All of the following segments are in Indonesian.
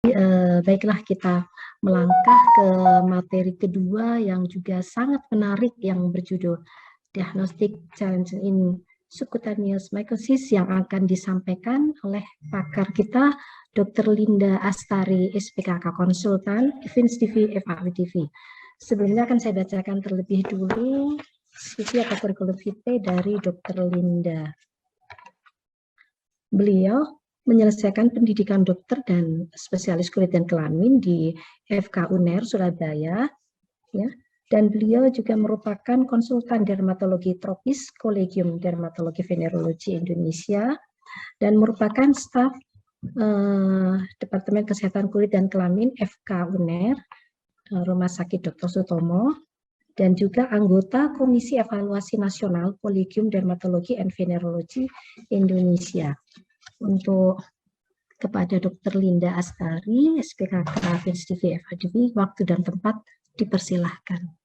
Baiklah, kita melangkah ke materi kedua yang juga sangat menarik yang berjudul Diagnostic Challenge in Subcutaneous Mycosis yang akan disampaikan oleh pakar kita Dr. Linda Astari, SPKK Konsultan, Events TV, FAW-TV. Sebelumnya akan saya bacakan terlebih dulu CV atau kurikulum vitae dari Dr. Linda. Beliau menyelesaikan pendidikan dokter dan spesialis kulit dan kelamin di FK UNER Surabaya, ya. Dan beliau juga merupakan konsultan dermatologi tropis Kolegium Dermatologi Venerologi Indonesia dan merupakan staf Departemen Kesehatan Kulit dan Kelamin FK UNER, Rumah Sakit Dr. Sutomo, dan juga anggota Komisi Evaluasi Nasional Kolegium Dermatologi and Venerologi Indonesia. Untuk kepada Dr. Linda Astari, SPKK Events TV FAW, waktu dan tempat dipersilahkan.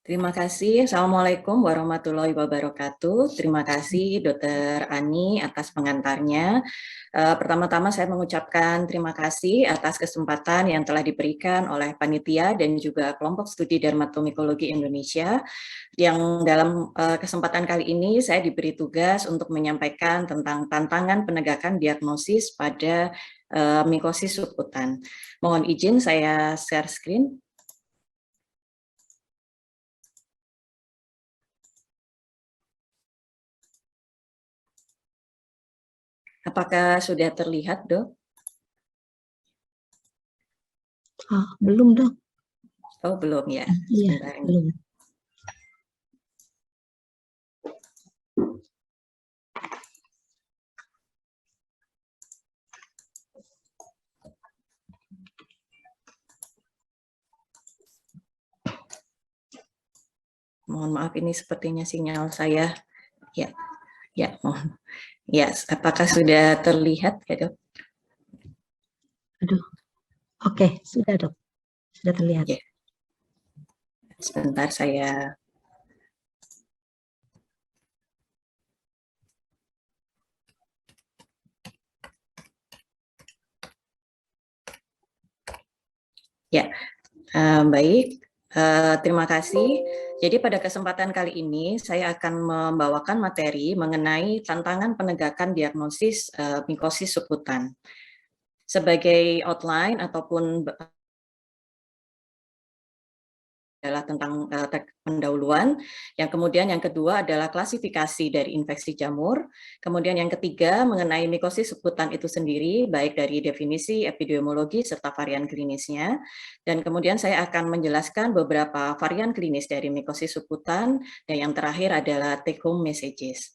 Terima kasih. Assalamualaikum warahmatullahi wabarakatuh. Terima kasih Dr. Ani atas pengantarnya. Pertama-tama saya mengucapkan terima kasih atas kesempatan yang telah diberikan oleh panitia dan juga kelompok studi dermatomikologi Indonesia yang dalam kesempatan kali ini saya diberi tugas untuk menyampaikan tentang tantangan penegakan diagnosis pada mikosis subkutan. Mohon izin saya share screen. Apakah sudah terlihat, Dok? Belum, Dok. Oh, belum ya. Iya, belum. Mohon maaf, ini sepertinya sinyal saya. Ya, mohon. Ya, apakah sudah terlihat, ya, Dok? Aduh. Oke, sudah, Dok. Sudah terlihat. Ya. Sebentar saya. Ya, baik. Terima kasih. Jadi pada kesempatan kali ini saya akan membawakan materi mengenai tantangan penegakan diagnosis mikosis subkutan. Sebagai outline ataupun adalah tentang pendahuluan, yang kemudian yang kedua adalah klasifikasi dari infeksi jamur, kemudian yang ketiga mengenai mikosis subkutan itu sendiri, baik dari definisi epidemiologi serta varian klinisnya, dan kemudian saya akan menjelaskan beberapa varian klinis dari mikosis subkutan, dan yang terakhir adalah take home messages.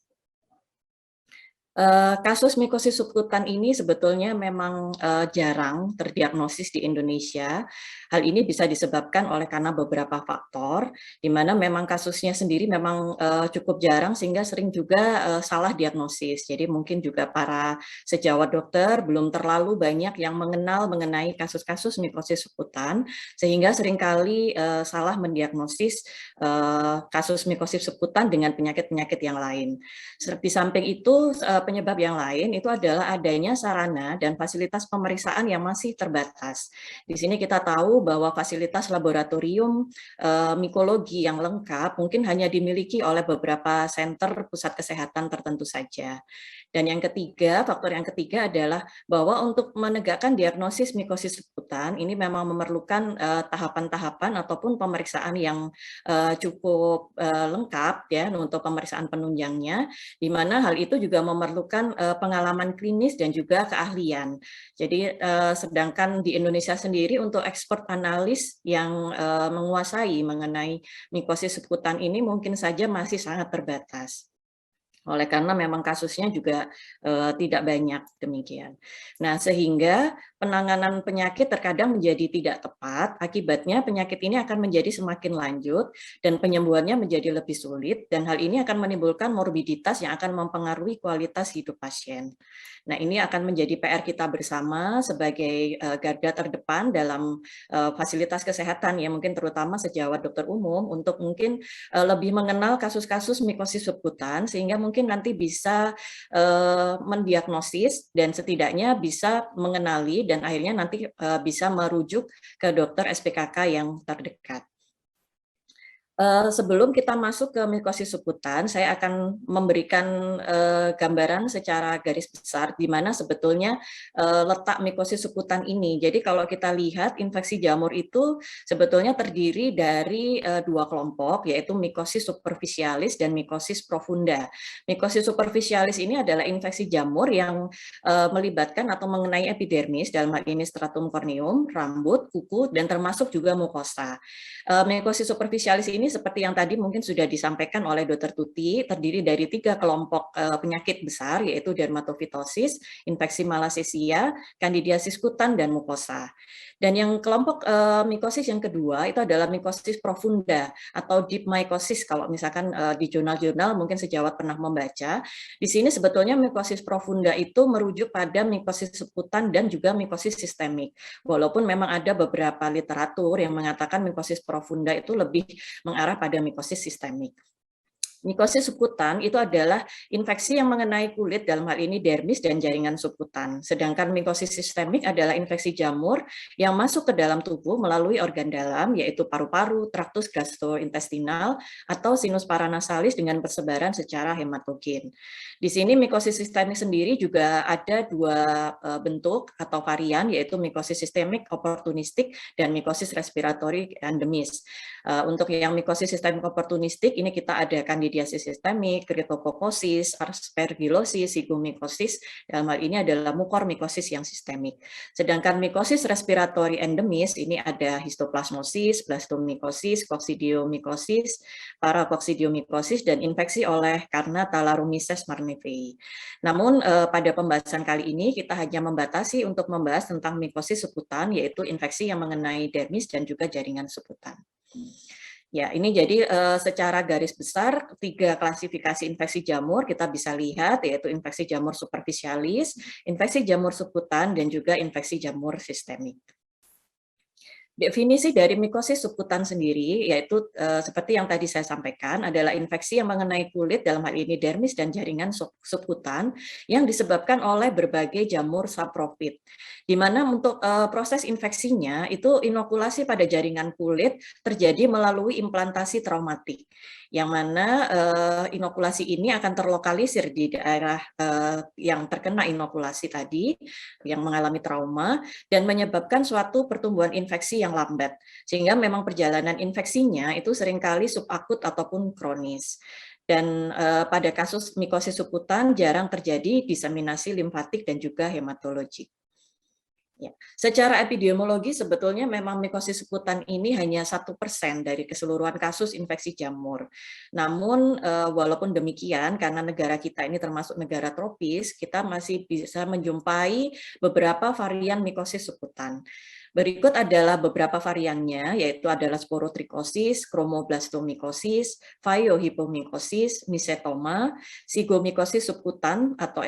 Kasus mikosis subkutan ini sebetulnya memang jarang terdiagnosis di Indonesia. Hal ini bisa disebabkan karena beberapa faktor, di mana memang kasusnya sendiri memang cukup jarang sehingga sering juga salah diagnosis. Jadi mungkin juga para sejawat dokter belum terlalu banyak yang mengenal mengenai kasus-kasus mikosis subkutan, sehingga seringkali salah mendiagnosis kasus mikosis subkutan dengan penyakit-penyakit yang lain. Di samping itu, penyebab yang lain itu adalah adanya sarana dan fasilitas pemeriksaan yang masih terbatas. Di sini kita tahu bahwa fasilitas laboratorium mikologi yang lengkap mungkin hanya dimiliki oleh beberapa center pusat kesehatan tertentu saja. Dan yang ketiga, faktor yang ketiga adalah bahwa untuk menegakkan diagnosis mikosis subkutan ini memang memerlukan tahapan-tahapan ataupun pemeriksaan yang cukup lengkap ya untuk pemeriksaan penunjangnya, di mana hal itu juga memerlukan pengalaman klinis dan juga keahlian. Jadi sedangkan di Indonesia sendiri untuk expert analis yang menguasai mengenai mikosis subkutan ini mungkin saja masih sangat terbatas. Oleh karena memang kasusnya juga tidak banyak demikian. Nah, sehingga penanganan penyakit terkadang menjadi tidak tepat, akibatnya penyakit ini akan menjadi semakin lanjut dan penyembuhannya menjadi lebih sulit, dan hal ini akan menimbulkan morbiditas yang akan mempengaruhi kualitas hidup pasien. Nah, ini akan menjadi PR kita bersama sebagai garda terdepan dalam fasilitas kesehatan ya, mungkin terutama sejawat dokter umum untuk mungkin lebih mengenal kasus-kasus mikosis subkutan, sehingga mungkin mungkin nanti bisa mendiagnosis dan setidaknya bisa mengenali dan akhirnya nanti bisa merujuk ke dokter SPKK yang terdekat. Sebelum kita masuk ke mikosis suputan, saya akan memberikan gambaran secara garis besar di mana sebetulnya letak mikosis suputan ini. Jadi kalau kita lihat infeksi jamur itu sebetulnya terdiri dari dua kelompok, yaitu mikosis superficialis dan mikosis profunda. Mikosis superficialis ini adalah infeksi jamur yang melibatkan atau mengenai epidermis, dalam hal ini stratum corneum, rambut, kuku, dan termasuk juga mukosa. Mikosis superficialis ini seperti yang tadi mungkin sudah disampaikan oleh Dr. Tuti, terdiri dari 3 kelompok penyakit besar, yaitu dermatofitosis, infeksi malassezia, candidiasis kutan, dan mukosa. Dan yang kelompok mikosis yang kedua itu adalah mikosis profunda atau deep mycosis. Kalau misalkan di jurnal-jurnal mungkin sejawat pernah membaca, di sini sebetulnya mikosis profunda itu merujuk pada mikosis seputan dan juga mikosis sistemik. Walaupun memang ada beberapa literatur yang mengatakan mikosis profunda itu lebih mengarah pada mikosis sistemik. Mikosis subkutan itu adalah infeksi yang mengenai kulit, dalam hal ini dermis dan jaringan subkutan. Sedangkan mikosis sistemik adalah infeksi jamur yang masuk ke dalam tubuh melalui organ dalam, yaitu paru-paru, traktus gastrointestinal, atau sinus paranasalis dengan persebaran secara hematogen. Di sini mikosis sistemik sendiri juga ada 2 bentuk atau varian, yaitu mikosis sistemik opportunistik dan mikosis respiratory endemis. Untuk yang mikosis sistemik opportunistik, ini kita ada candidiasis sistemik, cryptococcosis, aspergillosis, zygomycosis, dalam hal ini adalah mukormikosis yang sistemik. Sedangkan mikosis respiratory endemis, ini ada histoplasmosis, blastomycosis, coccidiomycosis, paracoccidiomycosis, dan infeksi oleh karena Thalaromyces marnivei. Namun pada pembahasan kali ini kita hanya membatasi untuk membahas tentang mikosis seputan, yaitu infeksi yang mengenai dermis dan juga jaringan seputan. Ya, ini jadi secara garis besar 3 klasifikasi infeksi jamur kita bisa lihat, yaitu infeksi jamur superficialis, infeksi jamur seputan, dan juga infeksi jamur sistemik. Definisi dari mikosis subkutan sendiri, yaitu seperti yang tadi saya sampaikan, adalah infeksi yang mengenai kulit, dalam hal ini dermis dan jaringan subkutan, yang disebabkan oleh berbagai jamur saprofit. Di mana untuk proses infeksinya, itu inokulasi pada jaringan kulit terjadi melalui implantasi traumatik, yang mana inokulasi ini akan terlokalisir di daerah yang terkena inokulasi tadi, yang mengalami trauma, dan menyebabkan suatu pertumbuhan infeksi yang lambat, sehingga memang perjalanan infeksinya itu seringkali subakut ataupun kronis. Dan pada kasus mikosis subkutan jarang terjadi diseminasi limfatik dan juga hematologik. Ya. Secara epidemiologi sebetulnya memang mikosis subkutan ini hanya 1% dari keseluruhan kasus infeksi jamur. Namun walaupun demikian, karena negara kita ini termasuk negara tropis, kita masih bisa menjumpai beberapa varian mikosis subkutan. Berikut adalah beberapa variannya, yaitu adalah sporotrikosis, chromoblastomycosis, phaeohypomycosis, mycetoma, zygomycosis subkutan atau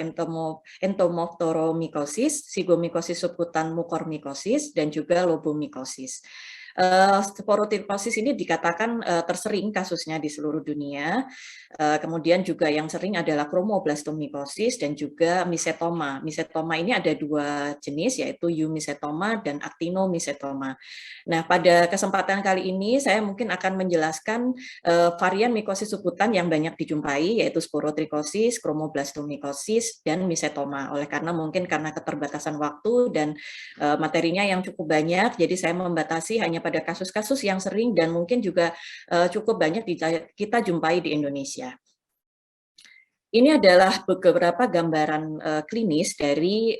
entomophthalomycosis, zygomycosis subkutan mukormikosis, dan juga lobomycosis. Sporotrikosis ini dikatakan tersering kasusnya di seluruh dunia. Kemudian juga yang sering adalah chromoblastomycosis dan juga mycetoma. Mycetoma ini ada 2 jenis, yaitu eumycetoma dan actinomycetoma. Nah, pada kesempatan kali ini saya mungkin akan menjelaskan varian mikosis subkutan yang banyak dijumpai, yaitu sporotrikosis, chromoblastomycosis, dan mycetoma. Oleh karena keterbatasan waktu dan materinya yang cukup banyak, jadi saya membatasi hanya pada kasus-kasus yang sering dan mungkin juga cukup banyak kita jumpai di Indonesia. Ini adalah beberapa gambaran klinis dari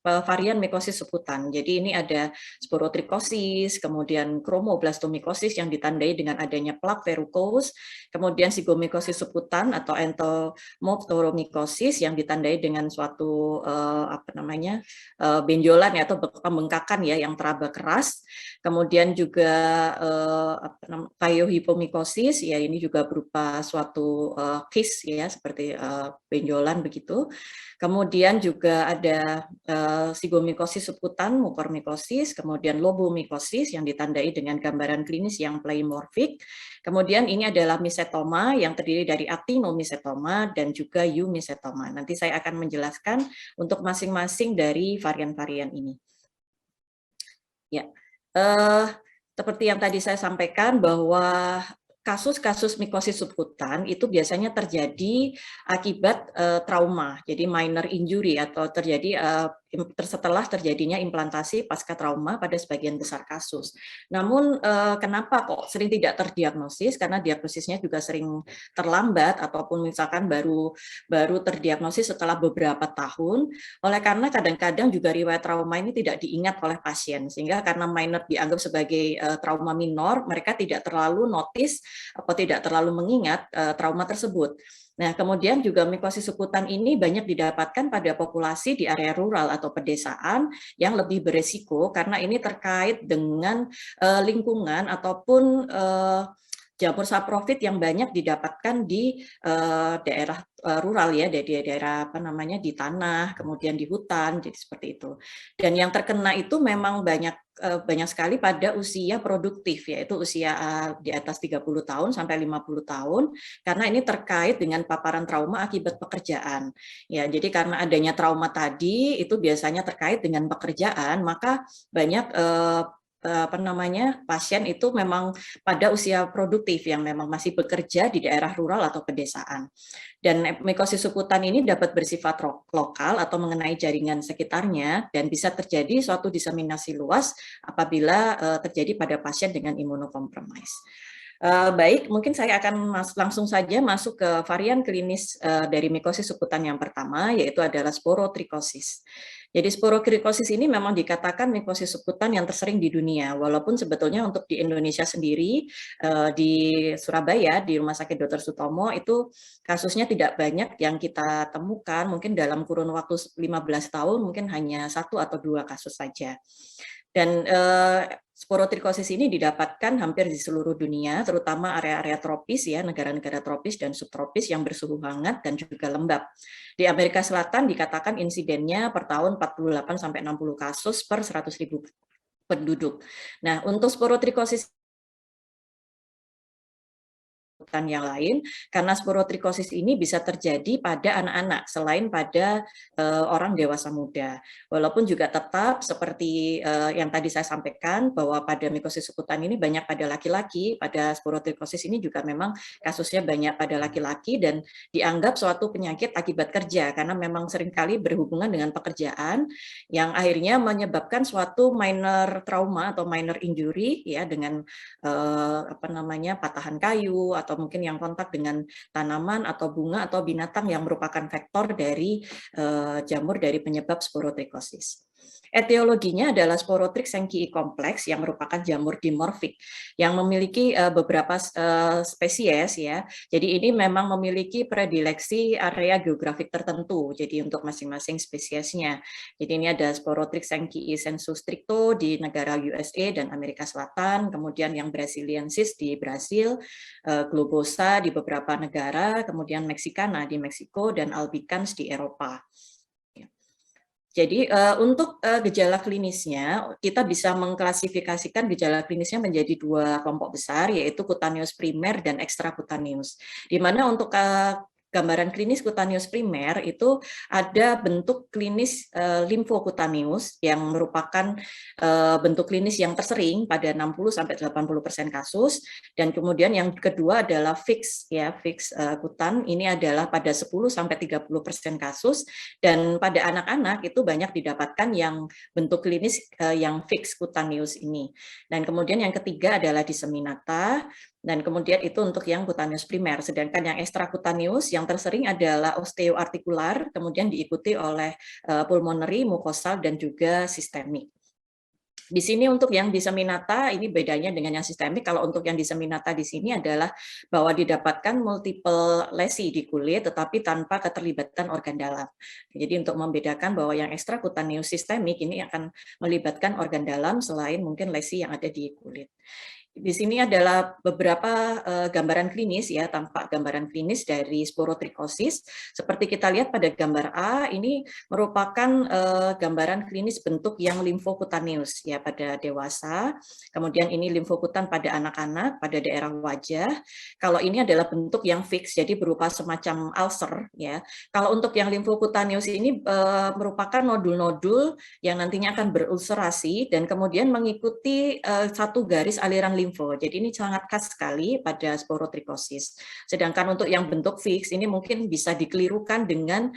varian mikosis subkutan. Jadi ini ada sporotrikosis, kemudian chromoblastomycosis yang ditandai dengan adanya plak verrucous, kemudian zygomycosis subkutan atau entomophthalomycosis yang ditandai dengan suatu benjolan atau pembengkakan ya yang teraba keras. Kemudian juga phaeohypomycosis, ya ini juga berupa suatu case ya seperti seperti benjolan begitu. Kemudian juga ada zigomikosis subkutan, mukormikosis, kemudian lobomikosis yang ditandai dengan gambaran klinis yang pleimorfik. Kemudian ini adalah misetoma yang terdiri dari actinomisetoma dan juga eumisetoma. Nanti saya akan menjelaskan untuk masing-masing dari varian-varian ini. Ya, seperti yang tadi saya sampaikan bahwa kasus-kasus mikosis subkutan itu biasanya terjadi akibat trauma, jadi minor injury atau terjadi setelah terjadinya implantasi pasca trauma pada sebagian besar kasus. Namun kenapa kok sering tidak terdiagnosis? Karena diagnosisnya juga sering terlambat ataupun misalkan baru terdiagnosis setelah beberapa tahun. Oleh karena kadang-kadang juga riwayat trauma ini tidak diingat oleh pasien, sehingga karena minor dianggap sebagai trauma minor, mereka tidak terlalu notice atau tidak terlalu mengingat trauma tersebut. Nah, kemudian juga mikosis subkutan ini banyak didapatkan pada populasi di area rural atau pedesaan yang lebih beresiko karena ini terkait dengan lingkungan ataupun jamur saprofit yang banyak didapatkan di daerah rural ya, di daerah apa namanya di tanah, kemudian di hutan, jadi seperti itu. Dan yang terkena itu memang banyak sekali pada usia produktif, yaitu usia di atas 30 tahun sampai 50 tahun, karena ini terkait dengan paparan trauma akibat pekerjaan. Ya, jadi karena adanya trauma tadi itu biasanya terkait dengan pekerjaan, maka banyak pasien itu memang pada usia produktif yang memang masih bekerja di daerah rural atau pedesaan. Dan mikosis subkutan ini dapat bersifat lokal atau mengenai jaringan sekitarnya dan bisa terjadi suatu diseminasi luas apabila terjadi pada pasien dengan imunokompromis. Baik, mungkin saya akan langsung saja masuk ke varian klinis dari mikosis subkutan yang pertama, yaitu adalah sporotrikosis. Jadi sporotrikosis ini memang dikatakan mikosis subkutan yang tersering di dunia, walaupun sebetulnya untuk di Indonesia sendiri, di Surabaya, di Rumah Sakit Dr. Sutomo, itu kasusnya tidak banyak yang kita temukan, mungkin dalam kurun waktu 15 tahun, mungkin hanya 1 atau 2 kasus saja. Dan sporotrikosis ini didapatkan hampir di seluruh dunia, terutama area-area tropis ya, negara-negara tropis dan subtropis yang bersuhu hangat dan juga lembab. Di Amerika Selatan dikatakan insidennya per tahun 48 sampai 60 kasus per 100.000 penduduk. Nah, untuk sporotrikosis yang lain, karena sporotrikosis ini bisa terjadi pada anak-anak selain pada orang dewasa muda. Walaupun juga tetap seperti yang tadi saya sampaikan bahwa pada mikosis subkutan ini banyak pada laki-laki, pada sporotrikosis ini juga memang kasusnya banyak pada laki-laki dan dianggap suatu penyakit akibat kerja karena memang seringkali berhubungan dengan pekerjaan yang akhirnya menyebabkan suatu minor trauma atau minor injury ya dengan patahan kayu atau mungkin yang kontak dengan tanaman atau bunga atau binatang yang merupakan vektor dari jamur dari penyebab sporotrikosis. Etiologinya adalah Sporotrix sankii kompleks yang merupakan jamur dimorfik yang memiliki beberapa spesies ya. Jadi ini memang memiliki predileksi area geografik tertentu. Jadi untuk masing-masing spesiesnya. Jadi ini ada Sporotrix sankii sensu stricto di negara USA dan Amerika Selatan, kemudian yang Brasiliensis di Brasil, Globosa di beberapa negara, kemudian Mexicana di Meksiko dan albicans di Eropa. Jadi untuk gejala klinisnya, kita bisa mengklasifikasikan gejala klinisnya menjadi 2 kelompok besar, yaitu kutaneus primer dan ekstrakutaneus. Di mana untuk gambaran klinis kutaneus primer itu ada bentuk klinis limfokutaneus yang merupakan bentuk klinis yang tersering pada 60-80% kasus, dan kemudian yang kedua adalah fix ya, fix kutan ini adalah pada 10-30% kasus, dan pada anak-anak itu banyak didapatkan yang bentuk klinis yang fix kutaneus ini. Dan kemudian yang ketiga adalah diseminata. Dan kemudian itu untuk yang kutaneus primer, sedangkan yang ekstrakutaneus yang tersering adalah osteoartikular, kemudian diikuti oleh pulmonary, mukosal, dan juga sistemik. Di sini untuk yang diseminata, ini bedanya dengan yang sistemik. Kalau untuk yang diseminata di sini adalah bahwa didapatkan multiple lesi di kulit, tetapi tanpa keterlibatan organ dalam. Jadi untuk membedakan bahwa yang ekstrakutaneus sistemik ini akan melibatkan organ dalam selain mungkin lesi yang ada di kulit. Di sini adalah beberapa gambaran klinis ya, tampak gambaran klinis dari sporotrikosis. Seperti kita lihat pada gambar A, ini merupakan gambaran klinis bentuk yang limfokutaneus ya pada dewasa. Kemudian ini limfokutan pada anak-anak, pada daerah wajah. Kalau ini adalah bentuk yang fix, jadi berupa semacam ulcer ya. Kalau untuk yang limfokutaneus ini merupakan nodul-nodul yang nantinya akan berulcerasi dan kemudian mengikuti satu garis aliran limfo. Jadi ini sangat khas sekali pada sporotrikosis. Sedangkan untuk yang bentuk fix ini mungkin bisa dikelirukan dengan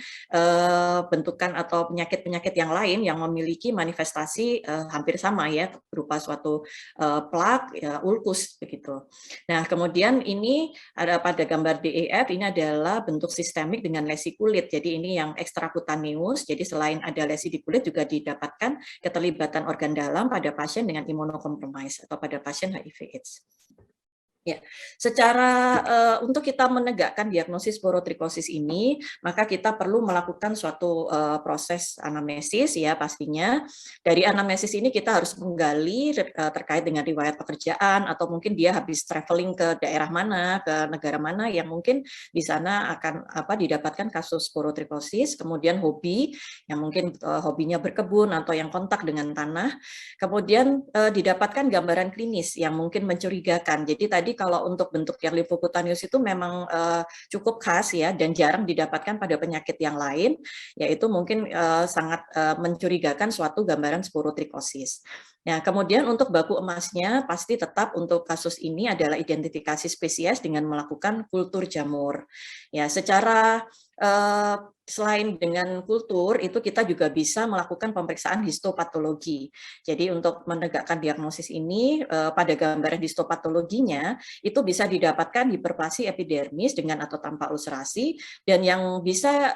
bentukan atau penyakit-penyakit yang lain yang memiliki manifestasi hampir sama ya, berupa suatu plak, ya, ulkus begitu. Nah, kemudian ini ada pada gambar DEF, ini adalah bentuk sistemik dengan lesi kulit. Jadi ini yang ekstrakutaneus. Jadi selain ada lesi di kulit juga didapatkan keterlibatan organ dalam pada pasien dengan imunokompromis atau pada pasien HIV/AIDS. Ya, secara untuk kita menegakkan diagnosis sporotrikosis ini, maka kita perlu melakukan suatu proses anamnesis ya pastinya. Dari anamnesis ini kita harus menggali terkait dengan riwayat pekerjaan atau mungkin dia habis traveling ke daerah mana, ke negara mana yang mungkin di sana akan didapatkan kasus sporotrikosis, kemudian hobi yang mungkin hobinya berkebun atau yang kontak dengan tanah. Kemudian didapatkan gambaran klinis yang mungkin mencurigakan. Jadi tadi kalau untuk bentuk yang limfokutaneus itu memang cukup khas ya dan jarang didapatkan pada penyakit yang lain, yaitu mungkin sangat mencurigakan suatu gambaran sporotrikosis. Nah, kemudian untuk baku emasnya pasti tetap untuk kasus ini adalah identifikasi spesies dengan melakukan kultur jamur. Ya, secara selain dengan kultur itu kita juga bisa melakukan pemeriksaan histopatologi. Jadi untuk menegakkan diagnosis ini pada gambaran histopatologinya itu bisa didapatkan hiperplasi epidermis dengan atau tanpa ulcerasi dan yang bisa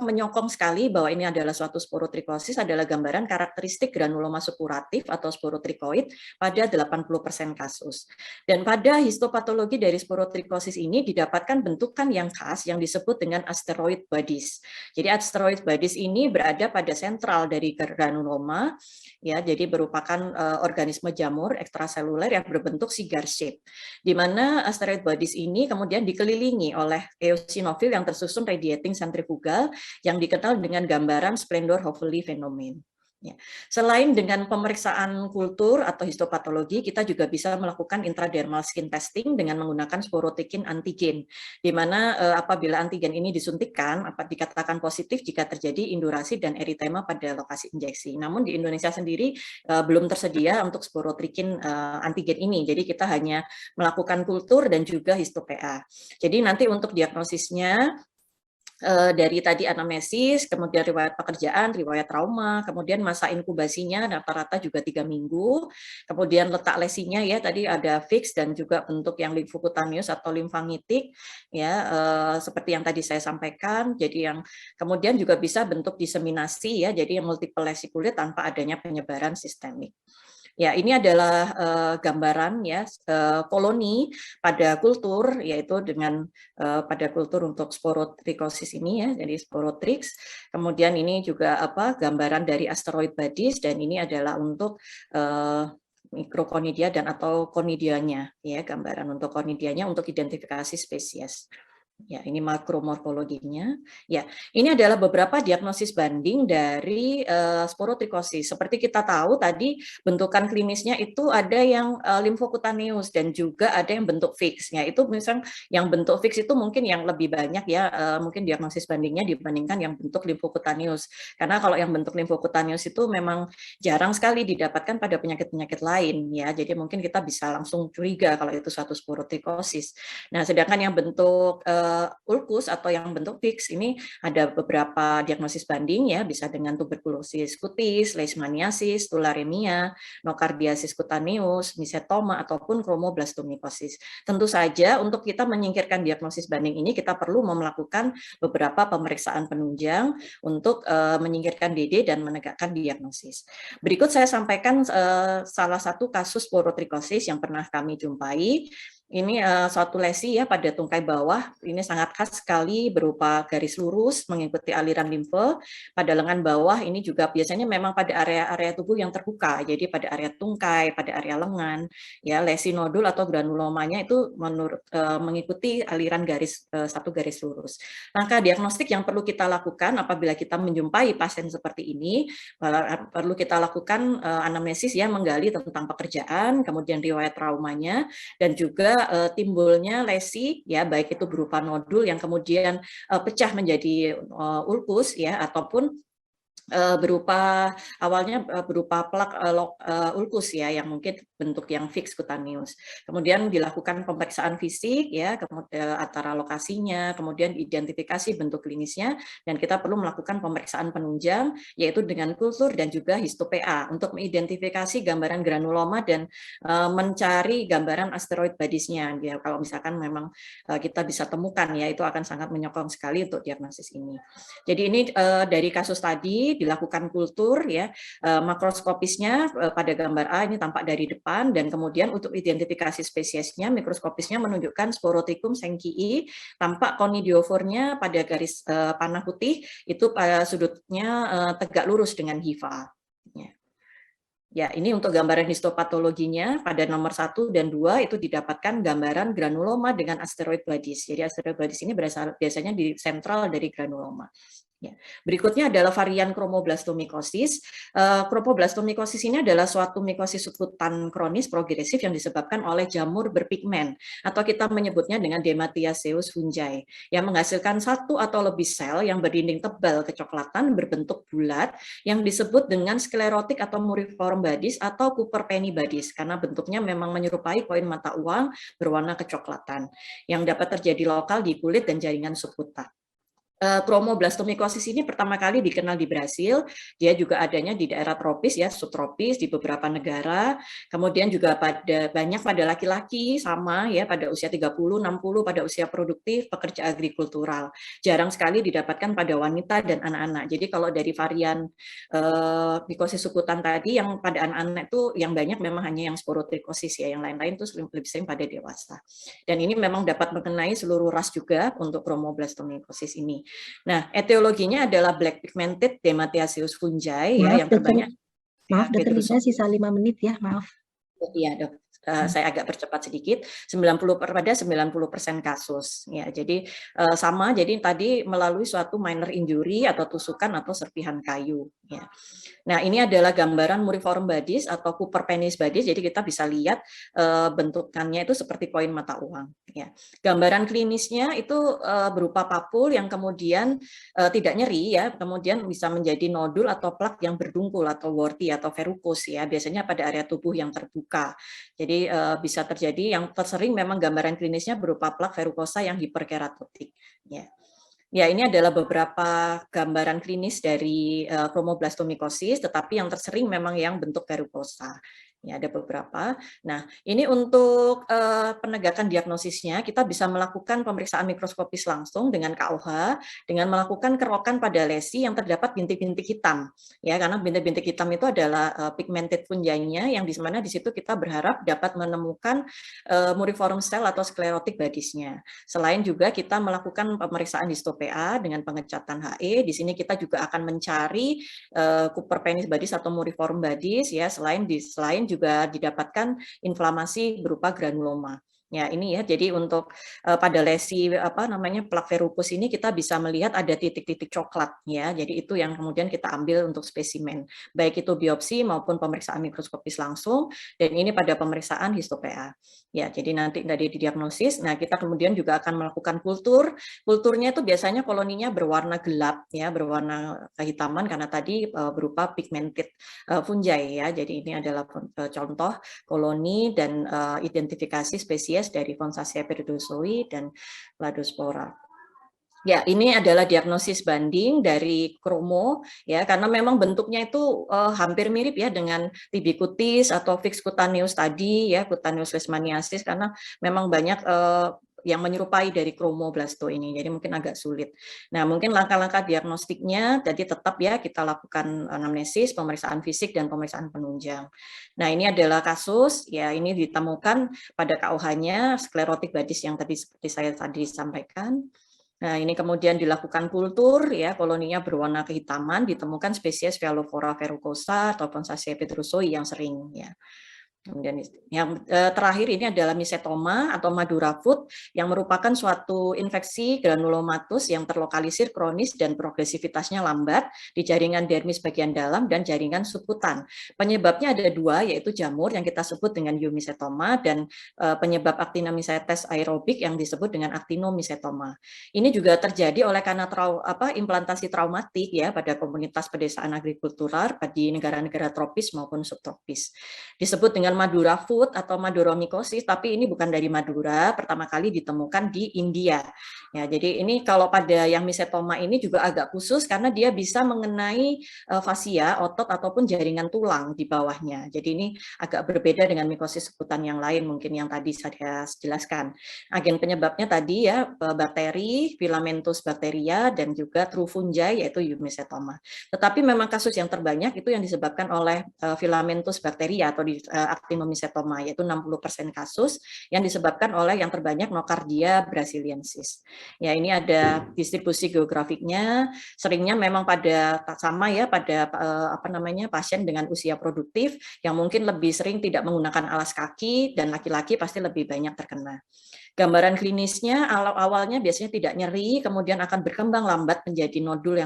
menyokong sekali bahwa ini adalah suatu sporotrikosis adalah gambaran karakteristik granuloma suppuratif atau sporotrikoid pada 80% kasus. Dan pada histopatologi dari sporotrikosis ini didapatkan bentukan yang khas yang disebut dengan asteroid bodies. Jadi asteroid bodies ini berada pada sentral dari granuloma, ya, jadi merupakan organisme jamur ekstraseluler yang berbentuk cigar shape, di mana asteroid bodies ini kemudian dikelilingi oleh eosinofil yang tersusun radiating centrifugal yang dikenal dengan gambaran Splendor-Hopefully phenomenon. Ya. Selain dengan pemeriksaan kultur atau histopatologi, kita juga bisa melakukan intradermal skin testing dengan menggunakan sporotikin antigen, di mana apabila antigen ini disuntikkan, dikatakan positif jika terjadi indurasi dan eritema pada lokasi injeksi. Namun di Indonesia sendiri belum tersedia untuk sporotikin antigen ini, jadi kita hanya melakukan kultur dan juga histo-PA. Jadi nanti untuk diagnosisnya, dari tadi anamnesis, kemudian riwayat pekerjaan, riwayat trauma, kemudian masa inkubasinya rata-rata juga 3 minggu, kemudian letak lesinya ya tadi ada fix dan juga bentuk yang limfokutaneus atau limfangitik ya seperti yang tadi saya sampaikan. Jadi yang kemudian juga bisa bentuk diseminasi ya, jadi multiple lesi kulit tanpa adanya penyebaran sistemik. Ya, ini adalah gambaran ya koloni pada kultur, yaitu dengan pada kultur untuk sporotrikosis ini ya, jadi sporotrix. Kemudian ini juga gambaran dari asteroid bodies dan ini adalah untuk mikrokonidia dan atau konidianya ya, gambaran untuk konidianya untuk identifikasi spesies. Ya, ini makromorfologinya. Ya, ini adalah beberapa diagnosis banding dari sporotrikosis. Seperti kita tahu tadi bentukan klinisnya itu ada yang limfokutaneus dan juga ada yang bentuk fix. Ya, itu misalnya yang bentuk fix itu mungkin yang lebih banyak ya, mungkin diagnosis bandingnya dibandingkan yang bentuk limfokutaneus. Karena kalau yang bentuk limfokutaneus itu memang jarang sekali didapatkan pada penyakit-penyakit lain ya. Jadi mungkin kita bisa langsung curiga kalau itu suatu sporotrikosis. Nah, sedangkan yang bentuk ulkus atau yang bentuk fix ini ada beberapa diagnosis banding ya, bisa dengan tuberkulosis kutis, leishmaniasis, tularemia, nokardiasis cutaneus, misetoma ataupun chromoblastomikosis. Tentu saja untuk kita menyingkirkan diagnosis banding ini kita perlu melakukan beberapa pemeriksaan penunjang untuk menyingkirkan DD dan menegakkan diagnosis. Berikut saya sampaikan salah satu kasus sporotrikosis yang pernah kami jumpai. Ini suatu lesi ya pada tungkai bawah, ini sangat khas sekali berupa garis lurus mengikuti aliran limfe. Pada lengan bawah ini juga biasanya memang pada area-area tubuh yang terbuka, jadi pada area tungkai, pada area lengan, ya lesi nodul atau granulomanya itu mengikuti aliran garis satu garis lurus. Langkah diagnostik yang perlu kita lakukan apabila kita menjumpai pasien seperti ini, perlu kita lakukan anamnesis ya, menggali tentang pekerjaan, kemudian riwayat traumanya, dan juga timbulnya lesi ya, baik itu berupa nodul yang kemudian pecah menjadi ulkus ya, ataupun berupa awalnya berupa plak ulkus ya, yang mungkin bentuk yang fix kutaneus. Kemudian dilakukan pemeriksaan fisik ya, antara lokasinya, kemudian identifikasi bentuk klinisnya, dan kita perlu melakukan pemeriksaan penunjang yaitu dengan kultur dan juga histo-PA untuk mengidentifikasi gambaran granuloma dan mencari gambaran asteroid bodies-nya ya. Kalau misalkan memang kita bisa temukan ya, itu akan sangat menyokong sekali untuk diagnosis ini. Jadi ini dari kasus tadi dilakukan kultur ya, makroskopisnya pada gambar A ini tampak dari depan, dan kemudian untuk identifikasi spesiesnya mikroskopisnya menunjukkan Sporotrichum sankii, tampak konidiofornya pada garis panah putih itu pada sudutnya tegak lurus dengan hifa. Ya, ini untuk gambaran histopatologinya pada nomor 1 dan 2 itu didapatkan gambaran granuloma dengan asteroid bodies. Jadi asteroid bodies ini biasanya di sentral dari granuloma. Ya. Berikutnya adalah varian chromoblastomikosis. Chromoblastomikosis ini adalah suatu mikosis subkutan kronis progresif yang disebabkan oleh jamur berpigmen, atau kita menyebutnya dengan Dematiaceous fungi, yang menghasilkan satu atau lebih sel yang berdinding tebal kecoklatan berbentuk bulat yang disebut dengan sklerotik atau muriform bodies atau Cooper-Penny bodies, karena bentuknya memang menyerupai koin mata uang berwarna kecoklatan yang dapat terjadi lokal di kulit dan jaringan subkutan. Chromoblastomikosis ini pertama kali dikenal di Brasil, dia juga adanya di daerah tropis ya, subtropis di beberapa negara, kemudian juga banyak pada laki-laki sama ya, pada usia 30, 60, pada usia produktif, pekerja agrikultural. Jarang sekali didapatkan pada wanita dan anak-anak. Jadi kalau dari varian mikosis subkutan tadi, yang pada anak-anak itu yang banyak memang hanya yang sporotrichosis ya, yang lain-lain itu lebih sering pada dewasa. Dan ini memang dapat mengenai seluruh ras juga untuk chromoblastomikosis ini. Nah, etiologinya adalah black pigmented Dematiaceous fungi ya, yang terbanyak. Maaf, dokter Lisa, sisa 5 menit ya, maaf. Iya, dok. Saya agak percepat sedikit, 90% kasus ya. Jadi sama, jadi tadi melalui suatu minor injury atau tusukan atau serpihan kayu ya. Nah, ini adalah gambaran muriform bodies atau Cooper-Penny bodies, jadi kita bisa lihat bentukannya itu seperti koin mata uang ya. Gambaran klinisnya itu berupa papul yang kemudian tidak nyeri ya, kemudian bisa menjadi nodul atau plak yang berdungkul atau warty atau verrucous ya, biasanya pada area tubuh yang terbuka. Jadi bisa terjadi, yang tersering memang gambaran klinisnya berupa plak verrucosa yang hiperkeratotik ya. Ya, ini adalah beberapa gambaran klinis dari chromoblastomikosis, tetapi yang tersering memang yang bentuk verrucosa. Ya, ada beberapa. Nah, ini untuk penegakan diagnosisnya, kita bisa melakukan pemeriksaan mikroskopis langsung dengan KOH, dengan melakukan kerokan pada lesi yang terdapat bintik-bintik hitam. Ya, karena bintik-bintik hitam itu adalah pigmented fungi-nya, yang di mana di situ kita berharap dapat menemukan muriform cell atau sklerotik bodies-nya. Selain juga kita melakukan pemeriksaan histo-PA dengan pengecatan HE, di sini kita juga akan mencari Cooper-Penny bodies atau muriform bodies ya, selain juga didapatkan inflamasi berupa granuloma. Ya, ini ya, jadi untuk pada lesi plak verrucous ini kita bisa melihat ada titik-titik coklat ya. Jadi itu yang kemudian kita ambil untuk spesimen, baik itu biopsi maupun pemeriksaan mikroskopis langsung, dan ini pada pemeriksaan histo-PA. Ya, jadi nanti dari diagnosis, nah kita kemudian juga akan melakukan kultur. Kulturnya itu biasanya koloninya berwarna gelap ya, berwarna kehitaman karena tadi berupa pigmented fungi ya. Jadi ini adalah contoh koloni dan identifikasi spesies dari Fonsacia peridosoi dan Cladospora. Ya, ini adalah diagnosis banding dari kromo ya, karena memang bentuknya itu hampir mirip ya dengan TB kutis atau fix cutaneous tadi ya, cutaneous leishmaniasis, karena memang banyak yang menyerupai dari chromoblasto ini, jadi mungkin agak sulit. Nah, mungkin langkah-langkah diagnostiknya, jadi tetap ya kita lakukan anamnesis, pemeriksaan fisik, dan pemeriksaan penunjang. Nah, ini adalah kasus, ya ini ditemukan pada KUH-nya, sklerotik badis yang tadi seperti saya tadi sampaikan. Nah, ini kemudian dilakukan kultur, ya koloninya berwarna kehitaman, ditemukan spesies Velophora verrucosa ataupun Saccia petrusoi yang sering, ya. Kemudian yang terakhir ini adalah misetoma atau Madura foot yang merupakan suatu infeksi granulomatus yang terlokalisir kronis dan progresivitasnya lambat di jaringan dermis bagian dalam dan jaringan subkutan. Penyebabnya ada dua, yaitu jamur yang kita sebut dengan eumisetoma dan penyebab actinomycetes aerobik yang disebut dengan actinomycetoma. Ini juga terjadi oleh karena implantasi traumatik ya pada komunitas pedesaan agrikultural di negara-negara tropis maupun subtropis. Disebut dengan Madura foot atau Maduromycosis, tapi ini bukan dari Madura, pertama kali ditemukan di India. Ya, jadi ini kalau pada yang misetoma ini juga agak khusus karena dia bisa mengenai fasia, otot ataupun jaringan tulang di bawahnya. Jadi ini agak berbeda dengan mikosis sekutan yang lain mungkin yang tadi saya jelaskan. Agen penyebabnya tadi ya bakteri, Filamentus bacteria dan juga true fungi yaitu eumisetoma. Tetapi memang kasus yang terbanyak itu yang disebabkan oleh Filamentus bacteria atau actinomycetoma, yaitu 60% kasus yang disebabkan oleh yang terbanyak Nocardia brasiliensis. Ya, ini ada distribusi geografiknya, seringnya memang pada sama ya pada pasien dengan usia produktif yang mungkin lebih sering tidak menggunakan alas kaki dan laki-laki pasti lebih banyak terkena. Gambaran klinisnya awalnya biasanya tidak nyeri, kemudian akan berkembang lambat menjadi nodul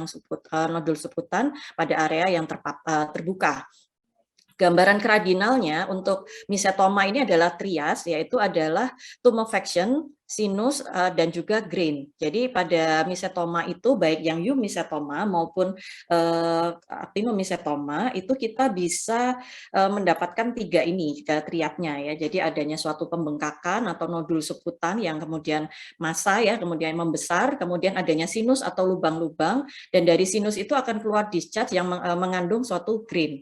subkutan pada area yang terbuka. Gambaran kardinalnya untuk misetoma ini adalah trias, yaitu adalah tumefaction, sinus, dan juga grain. Jadi pada misetoma itu baik yang eumisetoma maupun actinomycetoma itu kita bisa mendapatkan tiga ini triadnya ya. Jadi adanya suatu pembengkakan atau nodul subkutan yang kemudian massa ya, kemudian membesar, kemudian adanya sinus atau lubang-lubang, dan dari sinus itu akan keluar discharge yang mengandung suatu grain.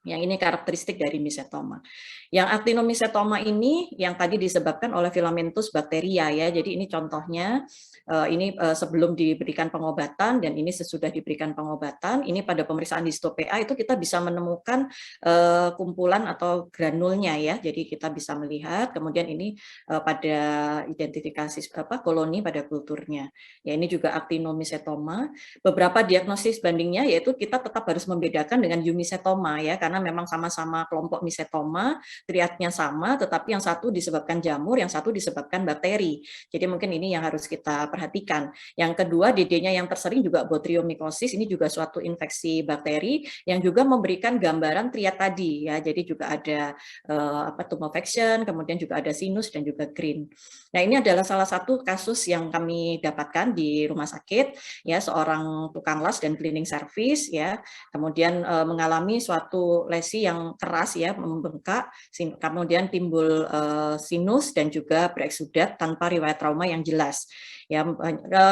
Yang ini karakteristik dari misetoma. Yang actinomycetoma ini yang tadi disebabkan oleh Filamentus bacteria ya. Jadi ini contohnya ini sebelum diberikan pengobatan dan ini sesudah diberikan pengobatan. Ini pada pemeriksaan histo PA itu kita bisa menemukan kumpulan atau granulnya ya. Jadi kita bisa melihat. Kemudian ini pada identifikasi koloni pada kulturnya. Ya ini juga actinomycetoma. Beberapa diagnosis bandingnya yaitu kita tetap harus membedakan dengan eumisetoma ya karena memang sama-sama kelompok misetoma, triadnya sama, tetapi yang satu disebabkan jamur, yang satu disebabkan bakteri. Jadi mungkin ini yang harus kita perhatikan. Yang kedua, DD-nya yang tersering juga Botryomycosis, ini juga suatu infeksi bakteri yang juga memberikan gambaran triad tadi ya. Jadi juga ada tumefaction, kemudian juga ada sinus dan juga grain. Nah, ini adalah salah satu kasus yang kami dapatkan di rumah sakit ya, seorang tukang las dan cleaning service ya, kemudian mengalami suatu lesi yang keras ya, membengkak, kemudian timbul sinus dan juga bereksudat tanpa riwayat trauma yang jelas. Ya,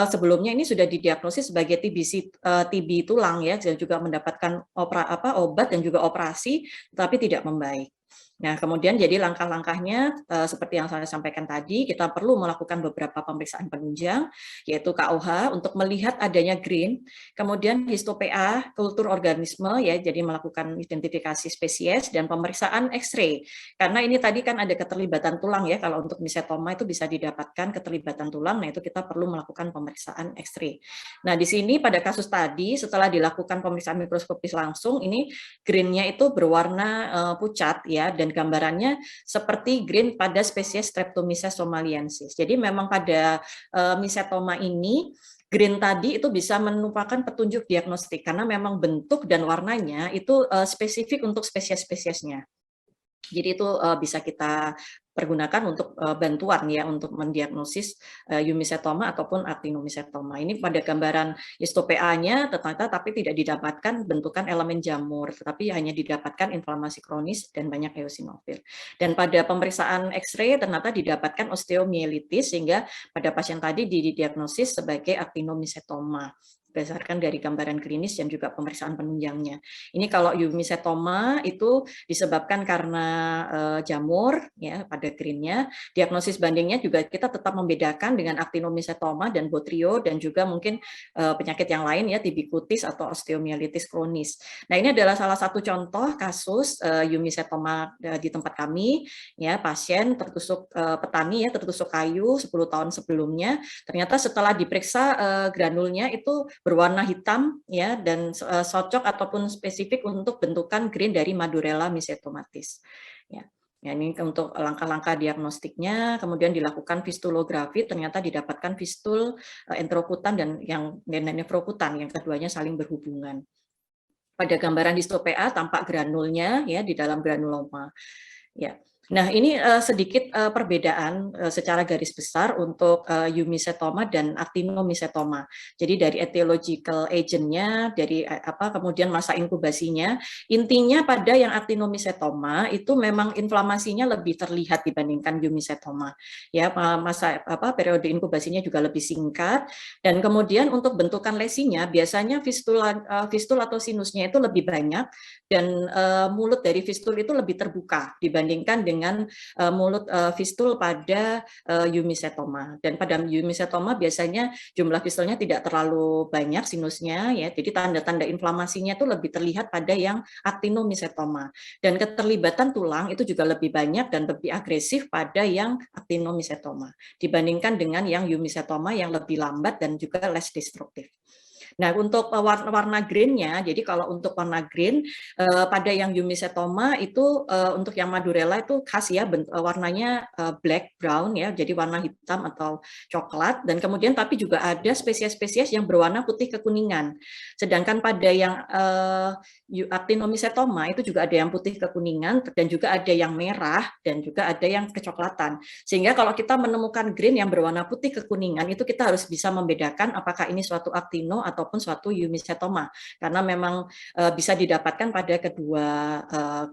sebelumnya ini sudah didiagnosis sebagai TB tulang ya, dan juga mendapatkan obat dan juga operasi, tetapi tidak membaik. Nah, kemudian jadi langkah-langkahnya seperti yang saya sampaikan tadi, kita perlu melakukan beberapa pemeriksaan penunjang, yaitu KUH untuk melihat adanya grain, kemudian histo PA, kultur organisme, ya, jadi melakukan identifikasi spesies dan pemeriksaan X-ray. Karena ini tadi kan ada keterlibatan tulang ya, kalau untuk misetoma itu bisa didapatkan keterlibatan tulang, nah itu kita perlu melakukan pemeriksaan X-ray. Nah, di sini pada kasus tadi, setelah dilakukan pemeriksaan mikroskopis langsung, ini grain-nya itu berwarna pucat ya, dan gambarannya seperti grain pada spesies Streptomyces somaliensis. Jadi memang pada misetoma ini grain tadi itu bisa merupakan petunjuk diagnostik karena memang bentuk dan warnanya itu spesifik untuk spesies-spesiesnya. Jadi itu bisa kita pergunakan untuk bantuan ya untuk mendiagnosis eumisetoma ataupun actinomycetoma. Ini pada gambaran histo PA-nya ternyata tapi tidak didapatkan bentukan elemen jamur, tetapi hanya didapatkan inflamasi kronis dan banyak eosinofil. Dan pada pemeriksaan X-ray ternyata didapatkan osteomielitis sehingga pada pasien tadi didiagnosis sebagai actinomycetoma. berdasarkan dari gambaran klinis dan juga pemeriksaan penunjangnya. Ini kalau eumisetoma itu disebabkan karena jamur ya pada greennya. Diagnosis bandingnya juga kita tetap membedakan dengan actinomycetoma dan botrytis dan juga mungkin penyakit yang lain ya, tibikutis atau osteomielitis kronis. Nah, ini adalah salah satu contoh kasus eumisetoma di tempat kami ya, pasien tertusuk petani ya, tertusuk kayu 10 tahun sebelumnya. Ternyata setelah diperiksa granulnya itu berwarna hitam ya, dan cocok ataupun spesifik untuk bentukan green dari Madurella mycetomatis. Ya. Ya, ini untuk langkah-langkah diagnostiknya, kemudian dilakukan fistulografi, ternyata didapatkan fistul enterokutan dan yang nefrokutan, yang keduanya saling berhubungan. Pada gambaran histopea tampak granulnya ya di dalam granuloma. Ya. Nah, ini sedikit perbedaan secara garis besar untuk eumisetoma dan actinomycetoma. Jadi dari etiological agent-nya, dari kemudian masa inkubasinya, intinya pada yang actinomycetoma itu memang inflamasinya lebih terlihat dibandingkan eumisetoma. Ya, masa periode inkubasinya juga lebih singkat, dan kemudian untuk bentukan lesinya biasanya fistul atau sinusnya itu lebih banyak, dan mulut dari fistul itu lebih terbuka dibandingkan dengan mulut fistul pada eumisetoma. Dan pada eumisetoma biasanya jumlah fistulnya tidak terlalu banyak sinusnya ya. Jadi tanda-tanda inflamasinya itu lebih terlihat pada yang actinomycetoma. Dan keterlibatan tulang itu juga lebih banyak dan lebih agresif pada yang actinomycetoma dibandingkan dengan yang eumisetoma yang lebih lambat dan juga less destruktif. Nah, untuk warna green-nya, jadi kalau untuk warna green pada yang eumisetoma itu untuk yang Madurella itu khas ya, warnanya black brown ya, jadi warna hitam atau coklat, dan kemudian tapi juga ada spesies-spesies yang berwarna putih kekuningan. Sedangkan pada yang actinomycetoma itu juga ada yang putih kekuningan dan juga ada yang merah dan juga ada yang kecoklatan. Sehingga kalau kita menemukan green yang berwarna putih kekuningan itu kita harus bisa membedakan apakah ini suatu actino ataupun suatu eumisetoma, karena memang bisa didapatkan pada kedua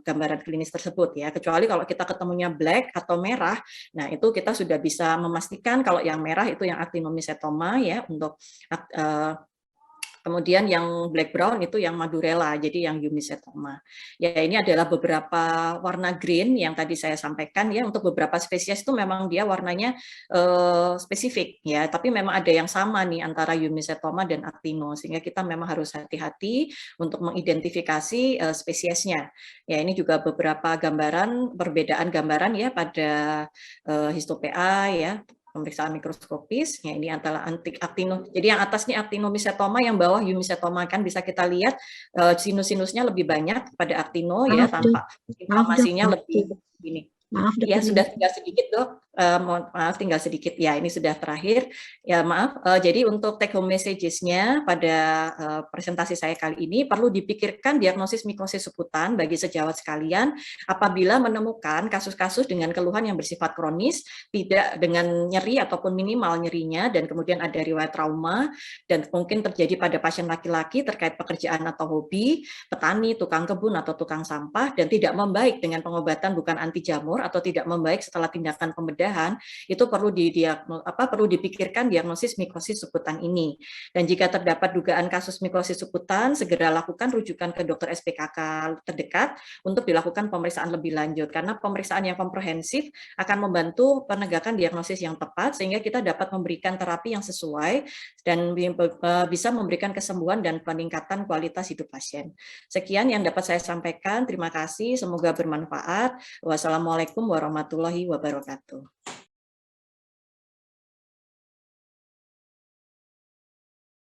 gambaran klinis tersebut ya. Kecuali kalau kita ketemunya black atau merah, nah itu kita sudah bisa memastikan kalau yang merah itu yang actinomycetoma ya untuk kemudian yang black brown itu yang Madurella, jadi yang eumisetoma. Ya, ini adalah beberapa warna green yang tadi saya sampaikan ya. Untuk beberapa spesies itu memang dia warnanya spesifik ya, tapi memang ada yang sama nih antara eumisetoma dan actino, sehingga kita memang harus hati-hati untuk mengidentifikasi spesiesnya. Ya, ini juga beberapa gambaran, perbedaan gambaran ya pada histopea ya, pemeriksaan mikroskopis. Ya, ini antara actino. Jadi yang atas ini actinomycetoma, yang bawah eumisetoma, kan bisa kita lihat sinus-sinusnya lebih banyak pada actino ya, tampak inflamasinya lebih ini. Maaf, ya sudah tinggal sedikit dok, maaf tinggal sedikit ya, ini sudah terakhir ya, maaf. Jadi untuk take home messages-nya pada presentasi saya kali ini, perlu dipikirkan diagnosis mikosis suputan bagi sejawat sekalian apabila menemukan kasus-kasus dengan keluhan yang bersifat kronis, tidak dengan nyeri ataupun minimal nyerinya, dan kemudian ada riwayat trauma dan mungkin terjadi pada pasien laki-laki terkait pekerjaan atau hobi, petani, tukang kebun atau tukang sampah, dan tidak membaik dengan pengobatan bukan anti jamur atau tidak membaik setelah tindakan pembedahan, itu perlu dipikirkan diagnosis mikosis suputan ini. Dan jika terdapat dugaan kasus mikosis suputan, segera lakukan rujukan ke dokter SPKK terdekat untuk dilakukan pemeriksaan lebih lanjut, karena pemeriksaan yang komprehensif akan membantu penegakan diagnosis yang tepat sehingga kita dapat memberikan terapi yang sesuai dan bisa memberikan kesembuhan dan peningkatan kualitas hidup pasien. Sekian yang dapat saya sampaikan. Terima kasih, semoga bermanfaat. Wassalamualaikum warahmatullahi wabarakatuh.